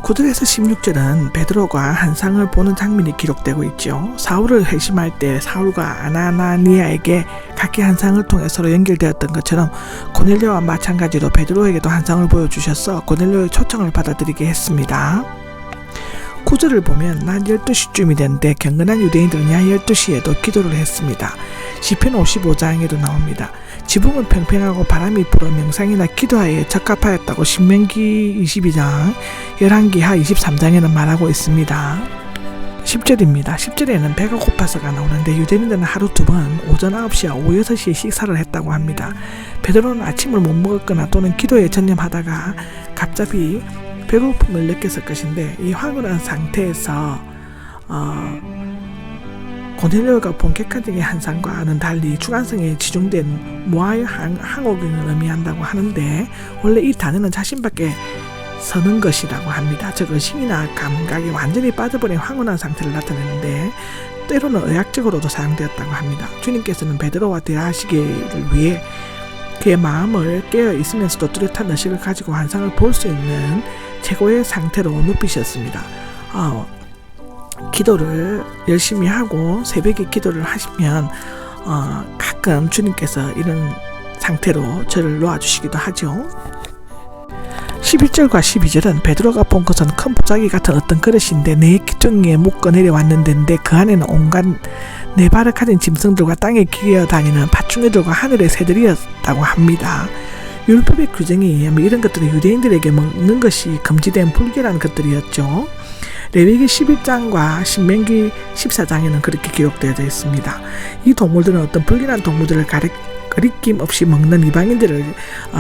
9절에서 16절은 베드로가 환상을 보는 장면이 기록되고 있죠. 사울을 회심할 때 사울과 아나니아에게 각기 환상을 통해 서로 연결되었던 것처럼 고넬료와 마찬가지로 베드로에게도 환상을 보여주셔서 고넬료의 초청을 받아들이게 했습니다. 9절을 보면 낮 12시쯤이 됐는데 경건한 유대인들은 야히 12시에도 기도를 했습니다. 시편 55장에도 나옵니다. 지붕은 평평하고 바람이 불어 명상이나 기도하에 적합하였다고 신명기 22장, 열왕기하 23장에는 말하고 있습니다. 10절입니다. 10절에는 배가 고파서가 나오는데 유대인들은 하루 2번 오전 9시와 오후 6시에 식사를 했다고 합니다. 베드로는 아침을 못 먹었거나 또는 기도에 전념하다가 갑자기 배고픔을 느꼈을 것인데 이 황홀한 상태에서 고넬료가 본 객관적인 환상과는 달리 주관성에 지중된 모아의 항옥을 의미한다고 하는데 원래 이 단어는 자신밖에 서는 것이라고 합니다. 즉 의식이나 감각이 완전히 빠져버린 황홀한 상태를 나타내는데 때로는 의학적으로도 사용되었다고 합니다. 주님께서는 베드로와 대화하시기를 위해 그의 마음을 깨어 있으면서도 뚜렷한 의식을 가지고 환상을 볼 수 있는 최고의 상태로 눕히셨습니다. 기도를 열심히 하고 새벽에 기도를 하시면 가끔 주님께서 이런 상태로 저를 놓아주시기도 하죠. 11절과 12절은 베드로가 본 것은 큰 보자기 같은 어떤 그릇인데 네 기둥에 묶어 내려왔는데 그 안에는 온갖 네 발을 가진 짐승들과 땅에 기어다니는 파충류들과 하늘의 새들이었다고 합니다. 율법의 규정에 의하면 이런 것들은 유대인들에게 먹는 것이 금지된 불결한 것들이었죠. 레위기 11장과 신명기 14장에는 그렇게 기록되어 있습니다. 이 동물들은 어떤 불길한 동물들을 가리낌 없이 먹는 이방인들을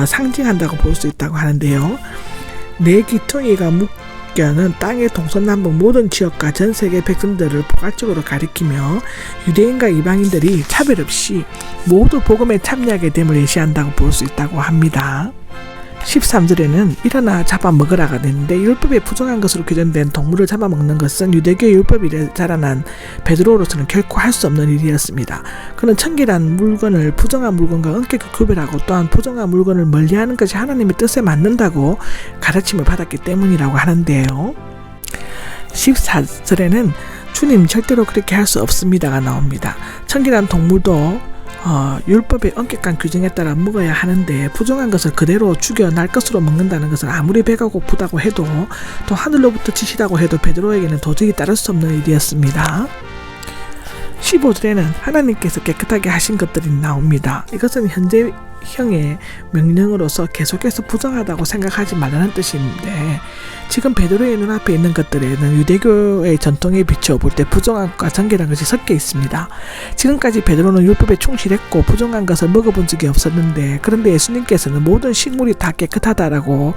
상징한다고 볼 수 있다고 하는데요. 네 기퉁이가 묶여는 땅의 동서남북 모든 지역과 전 세계 백성들을 포괄적으로 가리키며 유대인과 이방인들이 차별 없이 모두 복음에 참여하게 됨을 예시한다고 볼 수 있다고 합니다. 13절에는 일어나 잡아먹으라가 되는데 율법에 부정한 것으로 규정된 동물을 잡아먹는 것은 유대교의 율법이 자라난 베드로로서는 결코 할 수 없는 일이었습니다. 그는 청결한 물건을 부정한 물건과 엄격히 구별하고 또한 부정한 물건을 멀리하는 것이 하나님의 뜻에 맞는다고 가르침을 받았기 때문이라고 하는데요. 14절에는 주님 절대로 그렇게 할 수 없습니다가 나옵니다. 청결한 동물도 율법의 엄격한 규정에 따라 먹어야 하는데 부정한 것을 그대로 죽여 날 것으로 먹는다는 것은 아무리 배가 고프다고 해도 또 하늘로부터 지시라고 해도 베드로에게는 도저히 따를 수 없는 일이었습니다. 15절에는 하나님께서 깨끗하게 하신 것들이 나옵니다. 이것은 현재형의 명령으로서 계속해서 부정하다고 생각하지 말라는 뜻인데 지금 베드로의 눈앞에 있는 것들에는 유대교의 전통에 비추어 볼 때 부정함과 정결한 것이 섞여 있습니다. 지금까지 베드로는 율법에 충실했고 부정한 것을 먹어본 적이 없었는데 그런데 예수님께서는 모든 식물이 다 깨끗하다라고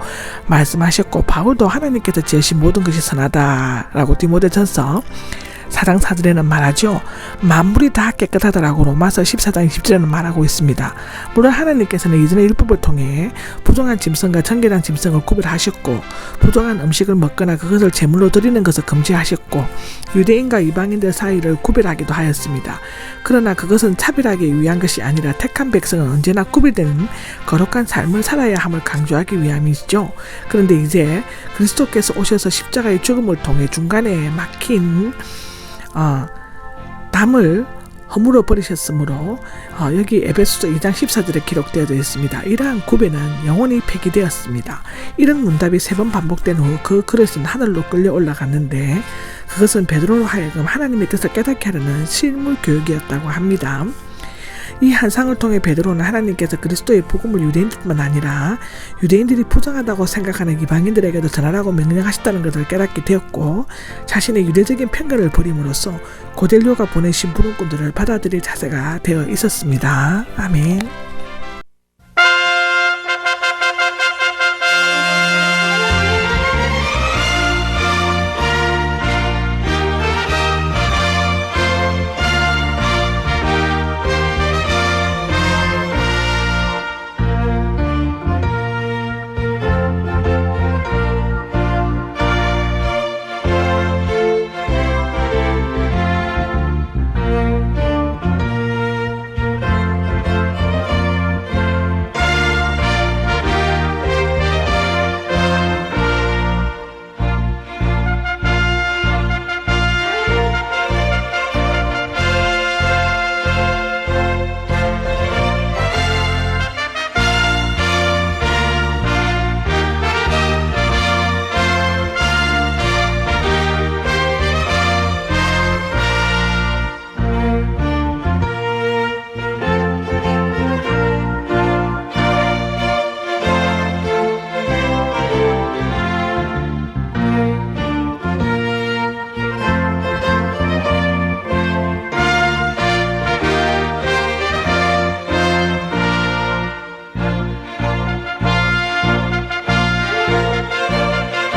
말씀하셨고 바울도 하나님께서 지으신 모든 것이 선하다라고 디모데전서 4장 4절에는 말하죠. 만물이 다 깨끗하다라고 로마서 14장 20절에는 말하고 있습니다. 물론 하나님께서는 이전의 율법을 통해 부정한 짐승과 정결한 짐승을 구별하셨고 부정한 음식을 먹거나 그것을 제물로 드리는 것을 금지하셨고 유대인과 이방인들 사이를 구별하기도 하였습니다. 그러나 그것은 차별하기 위한 것이 아니라 택한 백성은 언제나 구별되는 거룩한 삶을 살아야 함을 강조하기 위함이죠. 그런데 이제 그리스도께서 오셔서 십자가의 죽음을 통해 중간에 막힌 담을 허물어 버리셨으므로 여기 에베소서 2장 14절에 기록되어 있습니다. 이러한 구배는 영원히 폐기되었습니다. 이런 문답이 3번 반복된 후 그 그릇은 하늘로 끌려 올라갔는데 그것은 베드로로 하여금 하나님의 뜻을 깨닫게 하려는 실물 교육이었다고 합니다. 이 환상을 통해 베드로는 하나님께서 그리스도의 복음을 유대인들뿐만 아니라 유대인들이 부정하다고 생각하는 이방인들에게도 전하라고 명령하셨다는 것을 깨닫게 되었고 자신의 유대적인 편견을 버림으로써 고넬료가 보내신 부름꾼들을 받아들일 자세가 되어 있었습니다. 아멘.